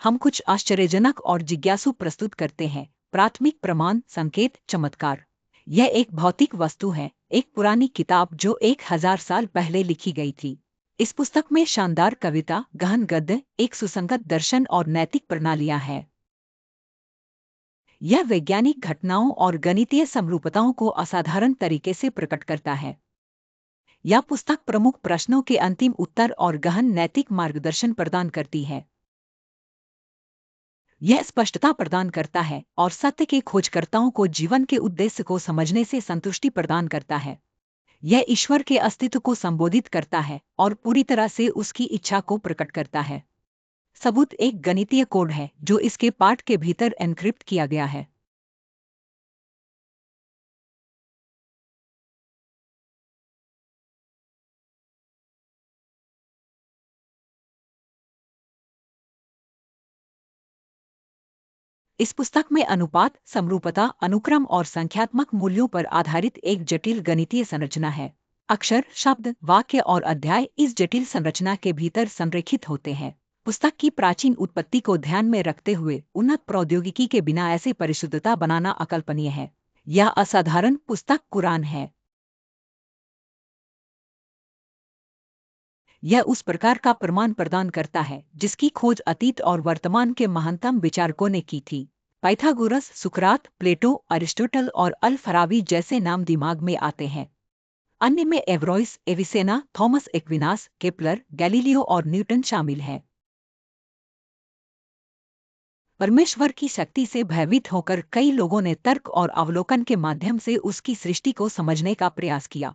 हम कुछ आश्चर्यजनक और जिज्ञासु प्रस्तुत करते हैं। प्राथमिक प्रमाण, संकेत, चमत्कार। यह एक भौतिक वस्तु है, एक पुरानी किताब जो 1000 साल पहले लिखी गई थी। इस पुस्तक में शानदार कविता, गहन गद्य, एक सुसंगत दर्शन और नैतिक प्रणालियां हैं। यह वैज्ञानिक घटनाओं और गणितीय समरूपताओं को असाधारण तरीके से प्रकट करता है। यह पुस्तक प्रमुख प्रश्नों के अंतिम उत्तर और गहन नैतिक मार्गदर्शन प्रदान करती है। यह स्पष्टता प्रदान करता है और सत्य के खोजकर्ताओं को जीवन के उद्देश्य को समझने से संतुष्टि प्रदान करता है। यह ईश्वर के अस्तित्व को संबोधित करता है और पूरी तरह से उसकी इच्छा को प्रकट करता है। सबूत एक गणितीय कोड है जो इसके पाठ के भीतर एन्क्रिप्ट किया गया है। इस पुस्तक में अनुपात, समरूपता, अनुक्रम और संख्यात्मक मूल्यों पर आधारित एक जटिल गणितीय संरचना है। अक्षर, शब्द, वाक्य और अध्याय इस जटिल संरचना के भीतर संरेखित होते हैं। पुस्तक की प्राचीन उत्पत्ति को ध्यान में रखते हुए उन्नत प्रौद्योगिकी के बिना ऐसे परिशुद्धता बनाना अकल्पनीय है। यह असाधारण पुस्तक कुरान है। यह उस प्रकार का प्रमाण प्रदान करता है जिसकी खोज अतीत और वर्तमान के महानतम विचारकों ने की थी। पाइथागोरस, सुकरात, प्लेटो, अरिस्टोटल और अल फराबी जैसे नाम दिमाग में आते हैं। अन्य में एवरोइस, एविसेना, थॉमस एक्विनास, केपलर, गैलीलियो और न्यूटन शामिल हैं। परमेश्वर की शक्ति से भयभीत होकर कई लोगों ने तर्क और अवलोकन के माध्यम से उसकी सृष्टि को समझने का प्रयास किया।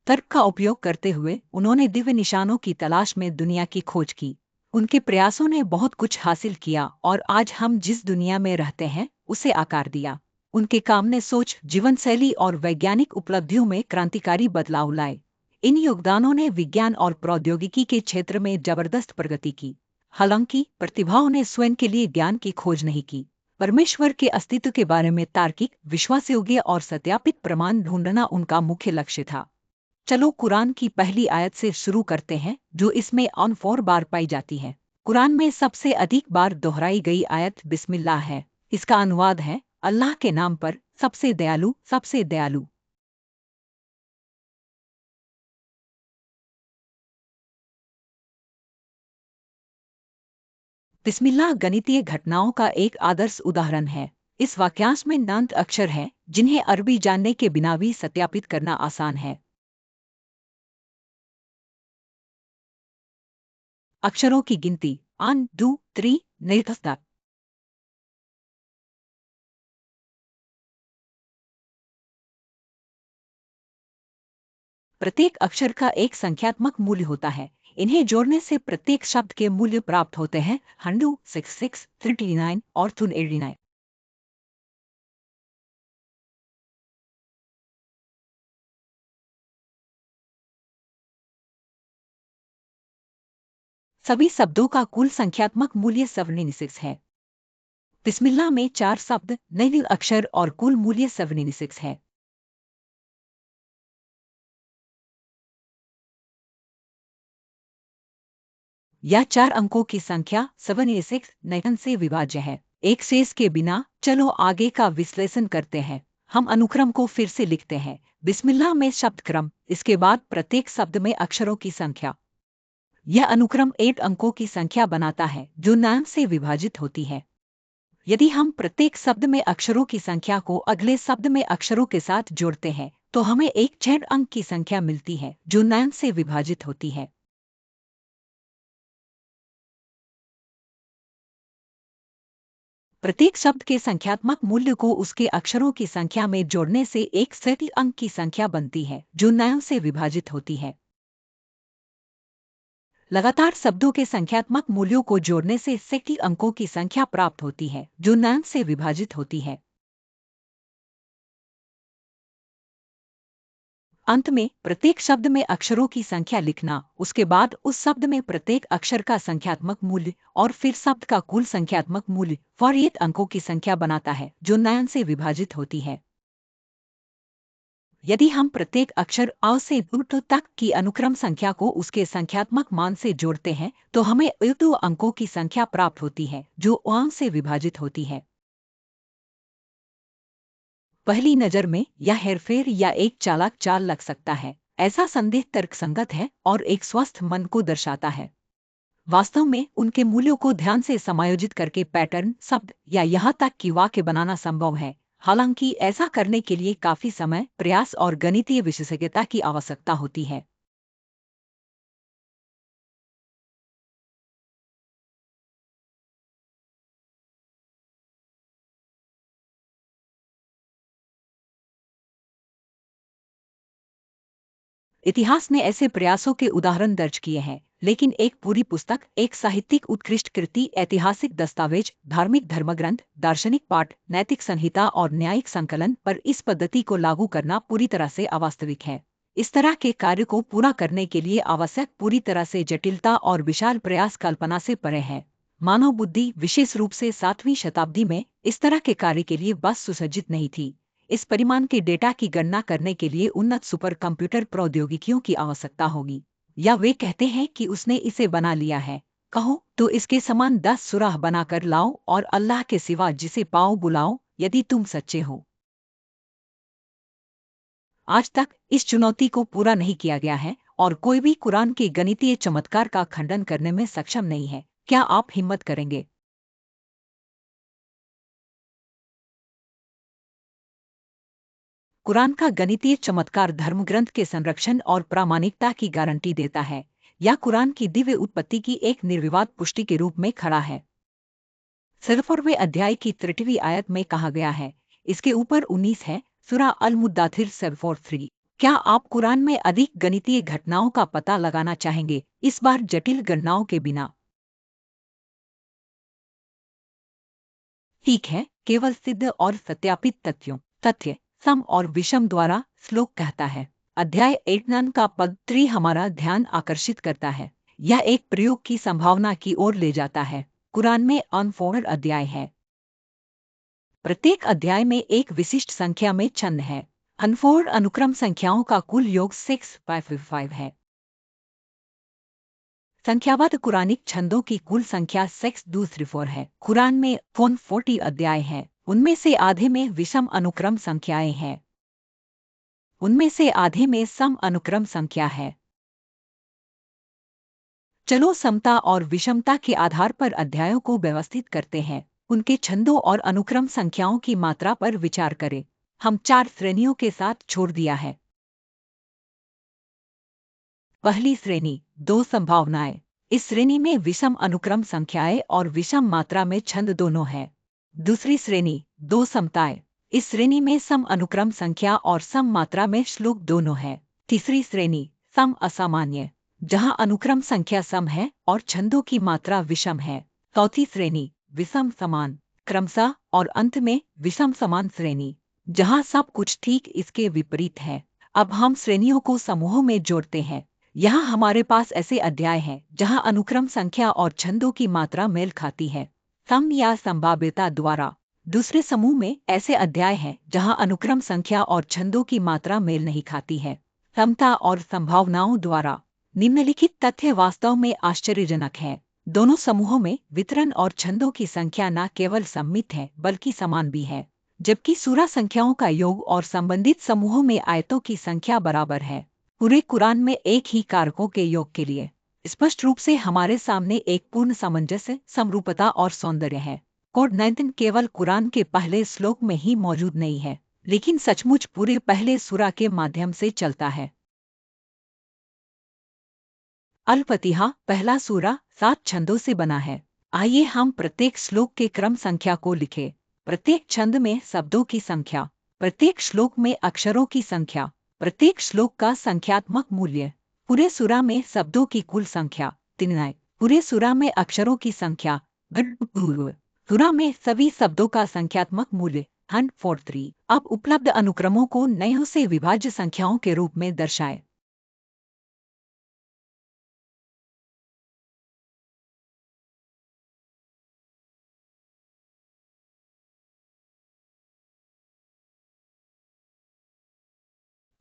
तर्क का उपयोग करते हुए उन्होंने दिव्य निशानों की तलाश में दुनिया की खोज की। उनके प्रयासों ने बहुत कुछ हासिल किया और आज हम जिस दुनिया में रहते हैं उसे आकार दिया। उनके काम ने सोच, जीवन शैली और वैज्ञानिक उपलब्धियों में क्रांतिकारी बदलाव लाए। इन योगदानों ने विज्ञान और प्रौद्योगिकी के क्षेत्र में जबरदस्त प्रगति की। हालांकि प्रतिभाओं ने स्वयं के लिए ज्ञान की खोज नहीं की। परमेश्वर के अस्तित्व के बारे में तार्किक, विश्वासयोग्य और सत्यापित प्रमाण ढूंढना उनका मुख्य लक्ष्य था। चलो कुरान की पहली आयत से शुरू करते हैं जो इसमें 4 बार पाई जाती है। कुरान में सबसे अधिक बार दोहराई गई आयत बिस्मिल्लाह है। इसका अनुवाद है अल्लाह के नाम पर, सबसे दयालु, सबसे दयालु। बिस्मिल्लाह गणितीय घटनाओं का एक आदर्श उदाहरण है। इस वाक्यांश में 9 अक्षर हैं जिन्हें अरबी जानने के बिना भी सत्यापित करना आसान है। अक्षरों की गिनती 1, 2, 3, निर्धस्ता। प्रत्येक अक्षर का एक संख्यात्मक मूल्य होता है। इन्हें जोड़ने से प्रत्येक शब्द के मूल्य प्राप्त होते हैं। 100, 66, 39 और 289। सभी शब्दों का कुल संख्यात्मक मूल्य 76 है। बिस्मिल्लाह में 4 शब्द, 9 अक्षर और कुल मूल्य 76 है। यह 4 अंकों की संख्या 76 9 से विभाज्य है। एक शेष के बिना चलो आगे का विश्लेषण करते हैं। हम अनुक्रम को फिर से लिखते हैं। बिस्मिल्लाह में शब्द क्रम, इसके बाद प्रत्येक शब्द में अक्षरों की संख्या। यह अनुक्रम 8 अंकों की संख्या बनाता है जो 9 से विभाजित होती है। यदि हम प्रत्येक शब्द में अक्षरों की संख्या को अगले शब्द में अक्षरों के साथ जोड़ते हैं तो हमें एक 6 अंक की संख्या मिलती है जो 9 से विभाजित होती है। प्रत्येक शब्द के संख्यात्मक मूल्य को उसके अक्षरों की संख्या में जोड़ने से एक सही अंक की संख्या बनती है जो 9 से विभाजित होती है। लगातार शब्दों के संख्यात्मक मूल्यों को जोड़ने से सही अंकों की संख्या प्राप्त होती है जो 9 से विभाजित होती है। अंत में प्रत्येक शब्द में अक्षरों की संख्या लिखना, उसके बाद उस शब्द में प्रत्येक अक्षर का संख्यात्मक मूल्य और फिर शब्द का कुल संख्यात्मक मूल्य फॉर 8 अंकों की संख्या बनाता है जो 9 से विभाजित होती है। यदि हम प्रत्येक अक्षर अ से उर्दू तक की अनुक्रम संख्या को उसके संख्यात्मक मान से जोड़ते हैं तो हमें उर्दू अंकों की संख्या प्राप्त होती है जो अ से विभाजित होती है। पहली नज़र में यह हेरफेर या एक चालाक चाल लग सकता है। ऐसा संदेह तर्कसंगत है और एक स्वस्थ मन को दर्शाता है। वास्तव में उनके मूल्यों को ध्यान से समायोजित करके पैटर्न, शब्द या यहाँ तक कि वाक्य बनाना संभव है। हालांकि ऐसा करने के लिए काफी समय, प्रयास और गणितीय विशेषज्ञता की आवश्यकता होती है। इतिहास ने ऐसे प्रयासों के उदाहरण दर्ज किए हैं, लेकिन एक पूरी पुस्तक, एक साहित्यिक उत्कृष्ट कृति, ऐतिहासिक दस्तावेज, धार्मिक धर्मग्रंथ, दार्शनिक पाठ, नैतिक संहिता और न्यायिक संकलन पर इस पद्धति को लागू करना पूरी तरह से अवास्तविक है। इस तरह के कार्य को पूरा करने के लिए आवश्यक पूरी तरह से जटिलता और विशाल प्रयास कल्पना से परे है। मानव बुद्धि, विशेष रूप से 7वीं शताब्दी में, इस तरह के कार्य के लिए बस सुसज्जित नहीं थी। इस परिमाण के डेटा की गणना करने के लिए उन्नत सुपर कंप्यूटर प्रौद्योगिकियों की आवश्यकता होगी। या वे कहते हैं कि उसने इसे बना लिया है, कहो तो इसके समान 10 सुराह बनाकर लाओ और अल्लाह के सिवा जिसे पाओ बुलाओ, यदि तुम सच्चे हो। आज तक इस चुनौती को पूरा नहीं किया गया है और कोई भी कुरान के गणितीय चमत्कार का खंडन करने में सक्षम नहीं है। क्या आप हिम्मत करेंगे? कुरान का गणितीय चमत्कार धर्मग्रंथ के संरक्षण और प्रामाणिकता की गारंटी देता है। यह कुरान की दिव्य उत्पत्ति की एक निर्विवाद पुष्टि के रूप में खड़ा है। 14वें अध्याय की 33वीं आयत में कहा गया है, इसके ऊपर 19 है, सूरा अल मुद्दाथिर 743। क्या आप कुरान में अधिक गणितीय घटनाओं का पता लगाना चाहेंगे, इस बार जटिल गणनाओं के बिना? ठीक है, केवल सिद्ध और सत्यापित तथ्य सम और विषम द्वारा। श्लोक कहता है, अध्याय 8 का पद 3 हमारा ध्यान आकर्षित करता है। यह एक प्रयोग की संभावना की ओर ले जाता है। कुरान में अनफोल्ड अध्याय है। प्रत्येक अध्याय में एक विशिष्ट संख्या में छंद है। अनफोल्ड अनुक्रम संख्याओं का कुल योग 655 है। संख्याबद्ध कुरानिक छंदों की कुल संख्या 624 है। कुरान में 140 अध्याय हैं। उनमें से आधे में विषम अनुक्रम संख्याएं हैं। उनमें से आधे में सम अनुक्रम संख्या है। चलो समता और विषमता के आधार पर अध्यायों को व्यवस्थित करते हैं। उनके छंदों और अनुक्रम संख्याओं की मात्रा पर विचार करें। हम 4 श्रेणियों के साथ छोड़ दिया है। पहली श्रेणी, 2 संभावनाएं। इस श्रेणी में विषम अनुक्रम संख्याएं और विषम मात्रा में छंद दोनों हैं। दूसरी श्रेणी, 2 समताएं। इस श्रेणी में सम अनुक्रम संख्या और सम मात्रा में श्लोक दोनों हैं। तीसरी श्रेणी, सम असामान्य, जहां अनुक्रम संख्या सम है और छंदों की मात्रा विषम है। चौथी श्रेणी, विषम समान, क्रमशः, और अंत में विषम समान श्रेणी, जहां सब कुछ ठीक इसके विपरीत है। अब हम श्रेणियों को समूहों में जोड़ते हैं। यहाँ हमारे पास ऐसे अध्याय हैं जहाँ अनुक्रम संख्या और छंदों की मात्रा मेल खाती है, सम या संभाव्यता द्वारा। दूसरे समूह में ऐसे अध्याय हैं जहाँ अनुक्रम संख्या और छंदों की मात्रा मेल नहीं खाती है, समता और संभावनाओं द्वारा। निम्नलिखित तथ्य वास्तव में आश्चर्यजनक है। दोनों समूहों में वितरण और छंदों की संख्या न केवल सम्मित है बल्कि समान भी है, जबकि सूरा संख्याओं का योग और संबंधित समूहों में आयतों की संख्या बराबर है। पूरे कुरान में एक ही कारकों के योग के लिए स्पष्ट रूप से हमारे सामने एक पूर्ण सामंजस्य, समरूपता और सौंदर्य है। कोड 19 केवल कुरान के पहले श्लोक में ही मौजूद नहीं है, लेकिन सचमुच पूरे पहले सूरा के माध्यम से चलता है। अल फतिहा पहला सूरा 7 छंदों से बना है। आइए हम प्रत्येक श्लोक के क्रम संख्या को लिखें। प्रत्येक छंद में शब्दों की संख्या, प्रत्येक श्लोक में अक्षरों की संख्या, प्रत्येक श्लोक का संख्यात्मक मूल्य। पूरे सूरा में शब्दों की कुल संख्या 3, पूरे सूरा में अक्षरों की संख्या। सूरा में सभी शब्दों का संख्यात्मक मूल्य 143। अब उपलब्ध अनुक्रमों को नयों से विभाज्य संख्याओं के रूप में दर्शाएं।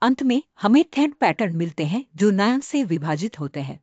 अंत में हमें 10 पैटर्न मिलते हैं जो 9 से विभाजित होते हैं।